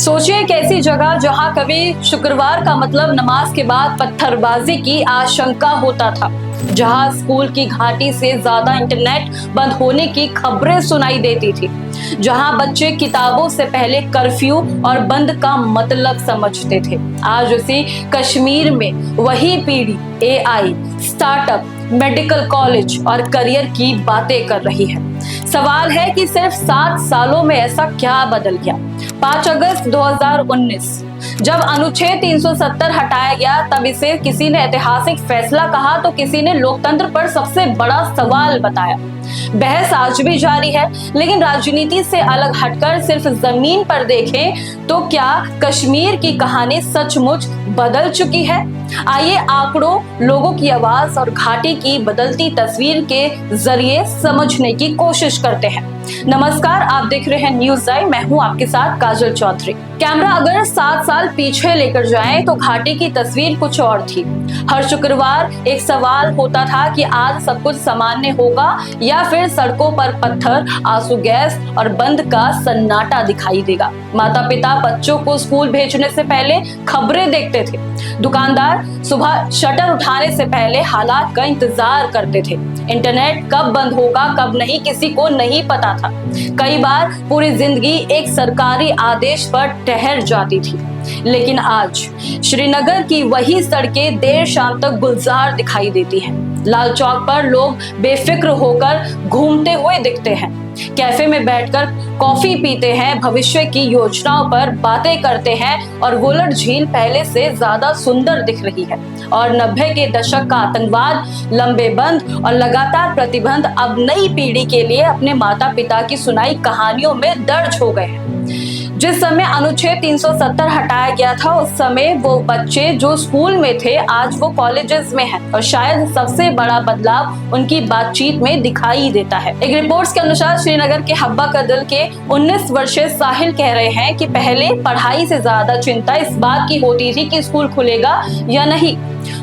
सोचिए एक ऐसी जगह जहां कभी शुक्रवार का मतलब नमाज के बाद पत्थरबाजी की आशंका होता था, जहां स्कूल की घाटी से ज्यादा इंटरनेट बंद होने की खबरें सुनाई देती थी, जहां बच्चे किताबों से पहले कर्फ्यू और बंद का मतलब समझते थे। आज उसी कश्मीर में वही पीढ़ी एआई, स्टार्टअप, मेडिकल कॉलेज और करियर की बातें कर रही है। सवाल है कि सिर्फ 7 सालों में ऐसा क्या बदल गया। 5 अगस्त 2019 जब अनुच्छेद 370 हटाया गया, तब इसे किसी ने ऐतिहासिक फैसला कहा तो किसी ने लोकतंत्र पर सबसे बड़ा सवाल बताया। बहस आज भी जारी है, लेकिन राजनीति से अलग हटकर सिर्फ जमीन पर देखें तो क्या कश्मीर की कहानी सचमुच बदल चुकी है? आइए आंकड़ों, लोगों की आवाज और घाटी की बदलती तस्वीर के जरिए समझने की कोशिश करते हैं। नमस्कार, आप देख रहे हैं न्यूज़ आई। मैं हूं आपके साथ काजल चौधरी। कैमरा अगर 7 साल पीछे लेकर जाए तो घाटी की तस्वीर कुछ और थी। हर शुक्रवार एक सवाल होता था कि आज सब कुछ सामान्य होगा या फिर सड़कों पर पत्थर, आंसू गैस और बंद का सन्नाटा दिखाई देगा। माता पिता बच्चों को स्कूल भेजने से पहले खबरें देखते थे। दुकानदार सुबह शटर उठाने से पहले हालात का इंतजार करते थे। इंटरनेट कब बंद होगा कब नहीं, किसी को नहीं पता था। कई बार पूरी जिंदगी एक सरकारी आदेश पर ठहर जाती थी। लेकिन आज श्रीनगर की वही सड़कें देर शाम तक गुलजार दिखाई देती हैं। लाल चौक पर लोग बेफिक्र होकर घूमते हुए दिखते हैं, कैफे में बैठकर कॉफी पीते हैं, भविष्य की योजनाओं पर बातें करते हैं और वुलर झील पहले से ज्यादा सुंदर दिख रही है। और 90 के दशक का आतंकवाद, लंबे बंद और लगातार प्रतिबंध अब नई पीढ़ी के लिए अपने माता पिता की सुनाई कहानियों में दर्ज हो गए हैं। जिस समय अनुच्छेद 370 हटाया गया था, उस समय वो बच्चे जो स्कूल में थे आज वो कॉलेजेस में हैं और शायद सबसे बड़ा बदलाव उनकी बातचीत में दिखाई देता है। एक रिपोर्ट्स के अनुसार श्रीनगर के हब्बा कदल के 19 वर्षीय साहिल कह रहे हैं कि पहले पढ़ाई से ज्यादा चिंता इस बात की होती थी कि स्कूल खुलेगा या नहीं,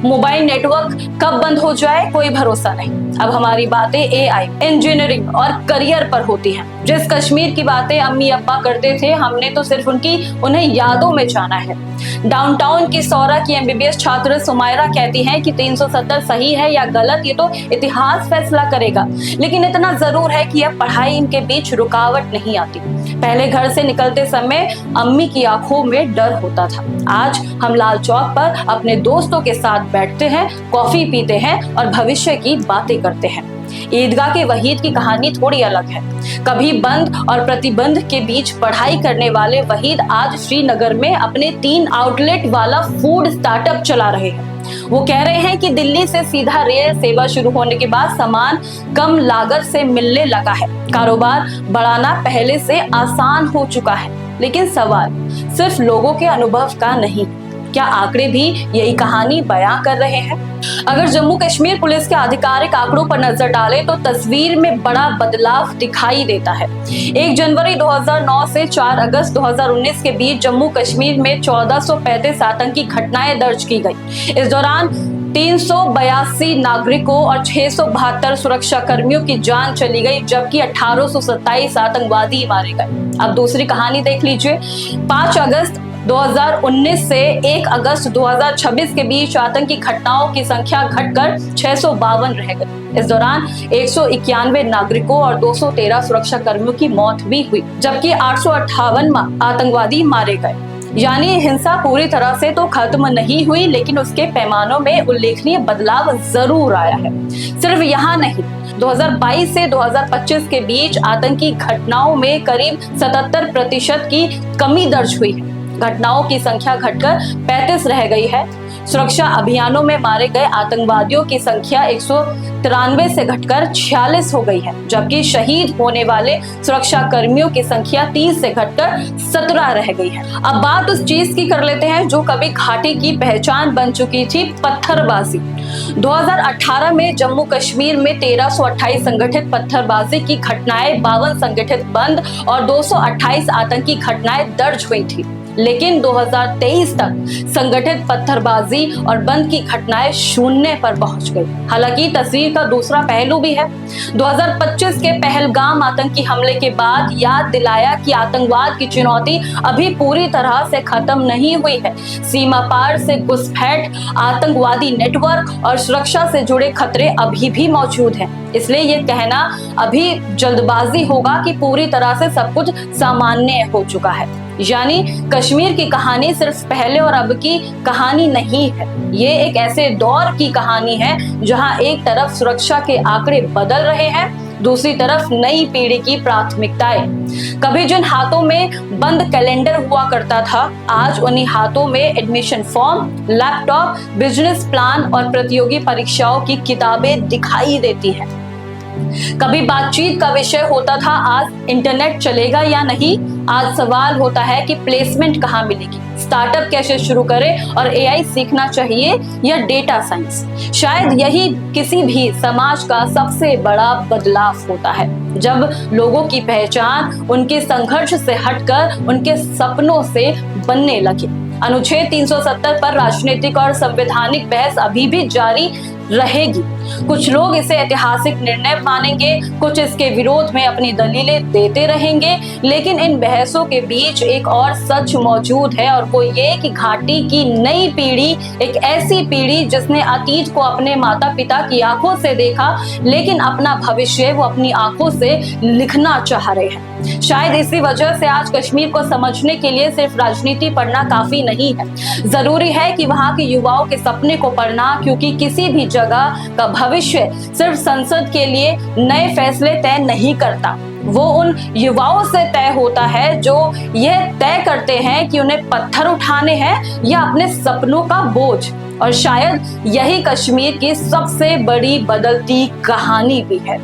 मोबाइल नेटवर्क कब बंद हो जाए कोई भरोसा नहीं। अब हमारी बातें एआई, इंजीनियरिंग और करियर पर होती हैं। जिस कश्मीर की बातें अम्मी अब्बा करते थे, हमने तो सिर्फ उन्हें यादों में जाना है। डाउनटाउन की सौरा की एमबीबीएस छात्र सुमायरा कहती हैं कि 370 सही है या गलत ये तो इतिहास फैसला करेगा, लेकिन इतना जरूर है कि अब पढ़ाई इनके बीच रुकावट नहीं आती। पहले घर से निकलते समय अम्मी की आंखों में डर होता था। आज हम लाल चौक पर अपने दोस्तों के साथ बैठते हैं, कॉफी पीते हैं और भविष्य की बातें करते हैं। ईदगाह के वहीद की कहानी थोड़ी अलग है। कभी बंद और प्रतिबंध के बीच पढ़ाई करने वाले वहीद आज श्रीनगर में अपने 3 आउटलेट वाला फूड स्टार्टअप चला रहे हैं। वो कह रहे हैं कि दिल्ली से सीधा रेल सेवा शुरू होने के बाद सामान कम लागत से मिलने लगा है। कारोबार बढ़ाना पहले से आसान हो चुका है। लेकिन सवाल सिर्फ लोगों के अनुभव का नहीं, क्या आंकड़े भी यही कहानी बयां कर रहे हैं? अगर जम्मू कश्मीर पुलिस के आधिकारिक आंकड़ों पर नजर डालें तो तस्वीर में बड़ा बदलाव दिखाई देता है। 1 जनवरी 2009 से 4 अगस्त 2019 के बीच जम्मू कश्मीर में 1435 आतंकी घटनाएं दर्ज की गई। इस दौरान 382 नागरिकों और 672 सुरक्षा कर्मियों की जान चली गई, जबकि 1827 आतंकवादी मारे गए। अब दूसरी कहानी देख लीजिए। 5 अगस्त 2019 से 1 अगस्त 2026 के बीच आतंकी घटनाओं की संख्या घटकर 652 रह गई। इस दौरान 191 नागरिकों और 213 सुरक्षा कर्मियों की मौत भी हुई, जबकि 858 आतंकवादी मारे गए। यानी हिंसा पूरी तरह से तो खत्म नहीं हुई, लेकिन उसके पैमानों में उल्लेखनीय बदलाव जरूर आया है। सिर्फ यहाँ नहीं, 2022 से 2025 के बीच आतंकी घटनाओं में करीब 77% की कमी दर्ज हुई है। घटनाओं की संख्या घटकर 35 रह गई है। सुरक्षा अभियानों में मारे गए आतंकवादियों की संख्या 193 से घटकर 46 हो गई है, जबकि शहीद होने वाले सुरक्षा कर्मियों की संख्या 30 से घटकर 17 रह गई है। अब बात उस चीज की कर लेते हैं जो कभी घाटी की पहचान बन चुकी थी, पत्थरबाजी। 2018 में जम्मू कश्मीर में 1328 संगठित पत्थरबाजी की घटनाएं, 52 संगठित बंद और 228 आतंकी घटनाएं दर्ज हुई थी। लेकिन 2023 तक संगठित पत्थरबाजी और बंद की घटनाएं शून्य पर पहुंच गई। हालांकि तस्वीर का दूसरा पहलू भी है। 2025 के पहलगाम आतंकी हमले के बाद याद दिलाया कि आतंकवाद की चुनौती अभी पूरी तरह से खत्म नहीं हुई है। सीमा पार से घुसपैठ, आतंकवादी नेटवर्क और सुरक्षा से जुड़े खतरे अभी भी मौजूद हैं। इसलिए ये कहना अभी जल्दबाजी होगा कि पूरी तरह से सब कुछ सामान्य हो चुका है। यानी कश्मीर की कहानी सिर्फ पहले और अब की कहानी नहीं है, ये एक ऐसे दौर की कहानी है जहां एक तरफ सुरक्षा के आंकड़े बदल रहे हैं, दूसरी तरफ नई पीढ़ी की प्राथमिकताएं। कभी जिन हाथों में बंद कैलेंडर हुआ करता था, आज उन्हीं हाथों में admission form, laptop, business plan और प्रतियोगी परीक्षाओं की किताबें दिखाई देती हैं। कभी बातचीत का विषय होता था आज इंटरनेट चलेगा या नहीं, आज सवाल होता है कि प्लेसमेंट कहाँ मिलेगी, स्टार्टअप कैसे शुरू करें और एआई सीखना चाहिए या डेटा साइंस। शायद यही किसी भी समाज का सबसे बड़ा बदलाव होता है, जब लोगों की पहचान उनके संघर्ष से हटकर उनके सपनों से बनने लगे। अनुच्छेद 370 पर राजनीतिक और संवैधानिक बहस अभी भी जारी रहेगी। कुछ लोग इसे ऐतिहासिक निर्णय मानेंगे, कुछ इसके विरोध में अपनी दलीलें देते रहेंगे, लेकिन इन बहसों के बीच एक और सच मौजूद है और वो ये कि घाटी की नई पीढ़ी एक ऐसी पीढ़ी जिसने अतीत को अपने माता पिता की आंखों से देखा, लेकिन अपना भविष्य वो अपनी आंखों से लिखना चाह रहे हैं। शायद इसी वजह से आज कश्मीर को समझने के लिए सिर्फ राजनीति पढ़ना काफी नहीं है, जरूरी है कि वहां के युवाओं के सपने को पढ़ना, क्योंकि किसी भी जगह का भविष्य सिर्फ संसद के लिए नए फैसले तय नहीं करता, वो उन युवाओं से तय होता है जो यह तय करते हैं कि उन्हें पत्थर उठाने हैं या अपने सपनों का बोझ। और शायद यही कश्मीर की सबसे बड़ी बदलती कहानी भी है।